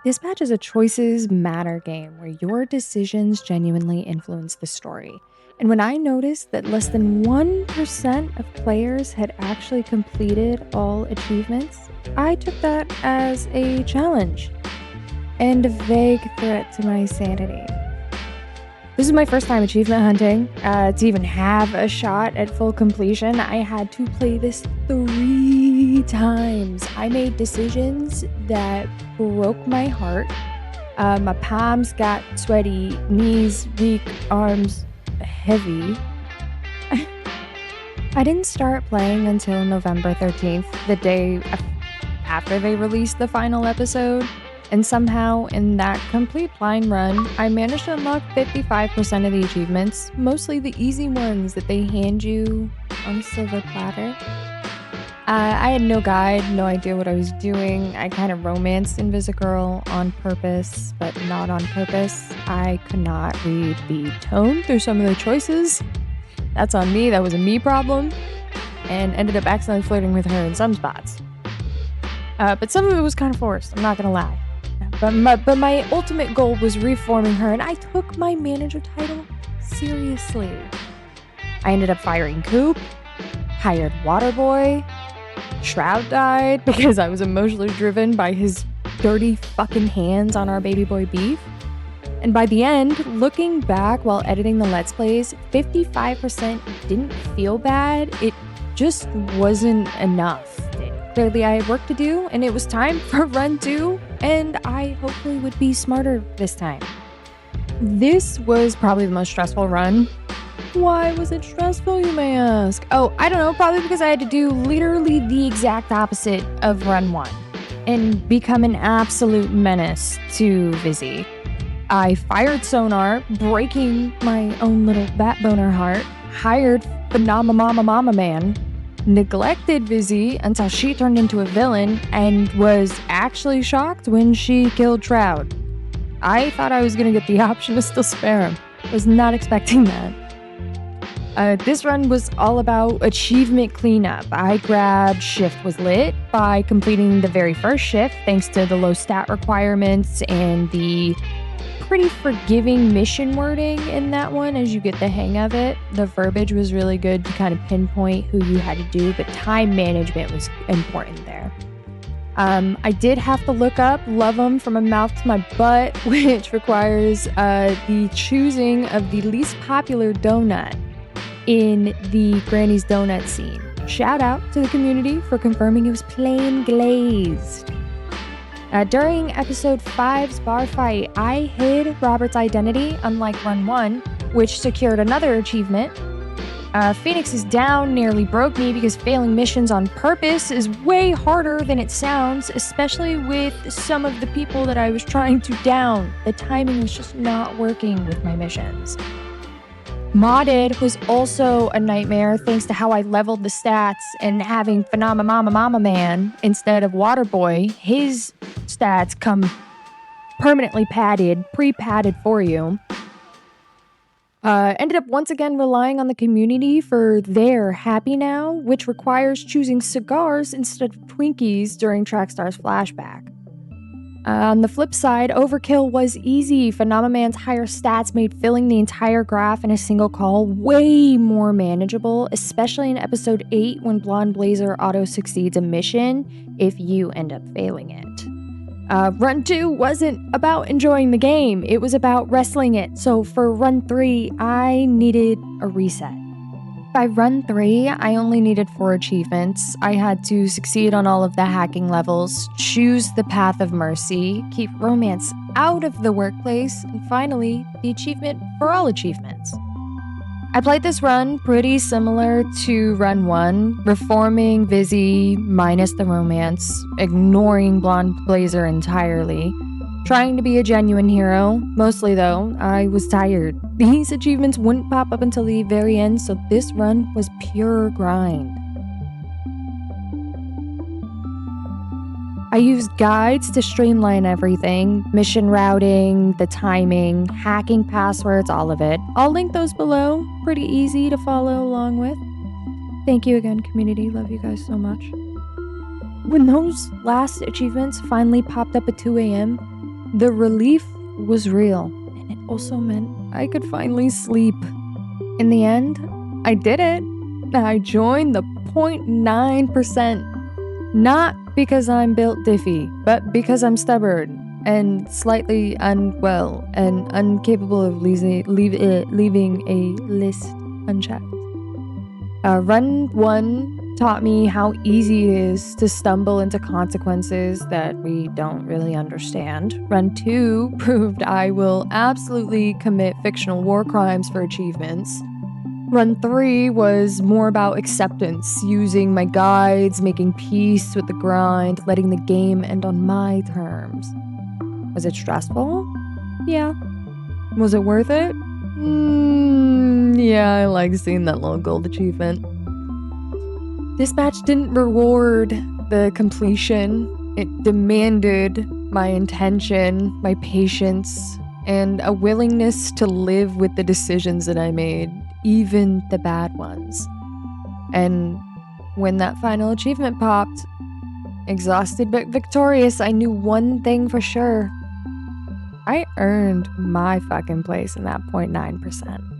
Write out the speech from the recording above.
Dispatch is a choices matter game where your decisions genuinely influence the story. And when I noticed that less than 1% of players had actually completed all achievements, I took that as a challenge and a vague threat to my sanity. This is my first time achievement hunting. To even have a shot at full completion, I had to play this 3 times. I made decisions that broke my heart. My palms got sweaty, knees weak, arms heavy. I didn't start playing until November 13th, the day after they released the final episode. And somehow, in that complete blind run, I managed to unlock 55% of the achievements, mostly the easy ones that they hand you on a silver platter. I had no guide, no idea what I was doing. I kind of romanced Invisigirl on purpose, but not on purpose. I could not read the tone through some of the choices. That's on me, that was a me problem, and ended up accidentally flirting with her in some spots. But some of it was kind of forced, I'm not gonna lie. But my ultimate goal was reforming her, and I took my manager title seriously. I ended up firing Coop, hired Waterboy, Shroud died because I was emotionally driven by his dirty fucking hands on our baby boy beef. And by the end, looking back while editing the Let's Plays, 55% didn't feel bad, it just wasn't enough. Clearly I had work to do, and it was time for run 2, and I hopefully would be smarter this time. This was probably the most stressful run. Why was it stressful, you may ask? Oh, I don't know, probably because I had to do literally the exact opposite of run 1 and become an absolute menace to Vizzy. I fired Sonar, breaking my own little bat boner heart, hired Mama Man, neglected Vizzy until she turned into a villain, and was actually shocked when she killed Shroud. I thought I was gonna get the option to still spare him. Was not expecting that. This run was all about achievement cleanup. I grabbed Shift Was Lit by completing the very first shift thanks to the low stat requirements and the pretty forgiving mission wording in that one as you get the hang of it. The verbiage was really good to kind of pinpoint who you had to do, but time management was important there. I did have to look up Love 'em from a mouth to my butt, which requires the choosing of the least popular donut in the Granny's Donut scene. Shout out to the community for confirming it was plain glazed. During episode 5's bar fight, I hid Robert's identity, unlike run 1, which secured another achievement. Phoenix's down nearly broke me because failing missions on purpose is way harder than it sounds, especially with some of the people that I was trying to down. The timing was just not working with my missions. Modded was also a nightmare thanks to how I leveled the stats and having Mama Man instead of Waterboy. His stats come permanently padded, pre-padded for you. Ended up once again relying on the community for their Happy Now, which requires choosing cigars instead of Twinkies during Trackstar's flashback. On the flip side, Overkill was easy. Phenomemon's higher stats made filling the entire graph in a single call way more manageable, especially in episode 8 when Blonde Blazer auto-succeeds a mission if you end up failing it. Run 2 wasn't about enjoying the game, it was about wrestling it, so for run 3, I needed a reset. By run 3, I only needed 4 achievements. I had to succeed on all of the hacking levels, choose the path of mercy, keep romance out of the workplace, and finally, the achievement for all achievements. I played this run pretty similar to run 1, reforming Vizzy minus the romance, ignoring Blonde Blazer entirely, trying to be a genuine hero. Mostly though, I was tired. These achievements wouldn't pop up until the very end, so this run was pure grind. I used guides to streamline everything, mission routing, the timing, hacking passwords, all of it. I'll link those below, pretty easy to follow along with. Thank you again, community, love you guys so much. When those last achievements finally popped up at 2 a.m., The relief was real, and it also meant I could finally sleep. In the end, I did it. I joined the 0.9%. Not because I'm built diffy, but because I'm stubborn and slightly unwell and incapable of leaving a list unchecked. Run 1 taught me how easy it is to stumble into consequences that we don't really understand. Run 2 proved I will absolutely commit fictional war crimes for achievements. Run 3 was more about acceptance, using my guides, making peace with the grind, letting the game end on my terms. Was it stressful? Yeah. Was it worth it? Yeah, I like seeing that little gold achievement. This match didn't reward the completion. It demanded my intention, my patience, and a willingness to live with the decisions that I made, even the bad ones. And when that final achievement popped, exhausted but victorious, I knew one thing for sure. I earned my fucking place in that 0.9%.